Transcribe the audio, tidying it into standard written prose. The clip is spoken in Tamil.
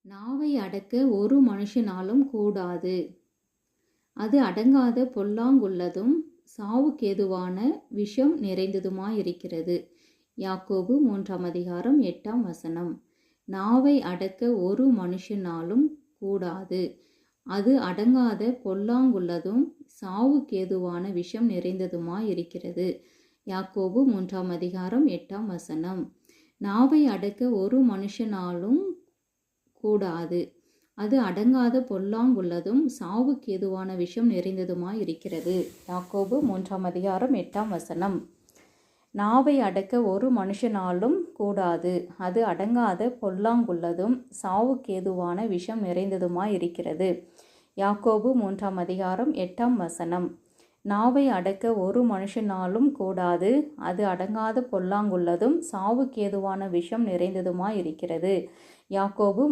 நாவை அடக்க ஒரு மனுஷனாலும் கூடாது. அது அடங்காத பொல்லாங்குள்ளதும் சாவுக்கேதுவான விஷம் நிறைந்ததுமாயிருக்கிறது. யாக்கோபு 3:8. நாவை அடக்க ஒரு மனுஷனாலும் கூடாது. அது அடங்காத பொல்லாங்குள்ளதும் சாவுக்கேதுவான விஷம் நிறைந்ததுமாயிருக்கிறது. யாக்கோபு 3:8. நாவை அடக்க ஒரு மனுஷனாலும் கூடாது. அது அடங்காத பொல்லாங்குள்ளதும் சாவுக்கேதுவான விஷம் நிறைந்ததுமாயிருக்கிறது. யாக்கோபு 3:8. நாவை அடக்க ஒரு மனுஷனாலும் கூடாது. அது அடங்காத பொல்லாங்குள்ளதும் சாவுக்கேதுவான விஷம் நிறைந்ததுமாயிருக்கிறது. யாக்கோபு 3:8. நாவை அடக்க ஒரு மனுஷனாலும் கூடாது. அது அடங்காத பொல்லாங்குள்ளதும் சாவுக்கேதுவான விஷம் நிறைந்ததுமாயிருக்கிறது. யாக்கோபு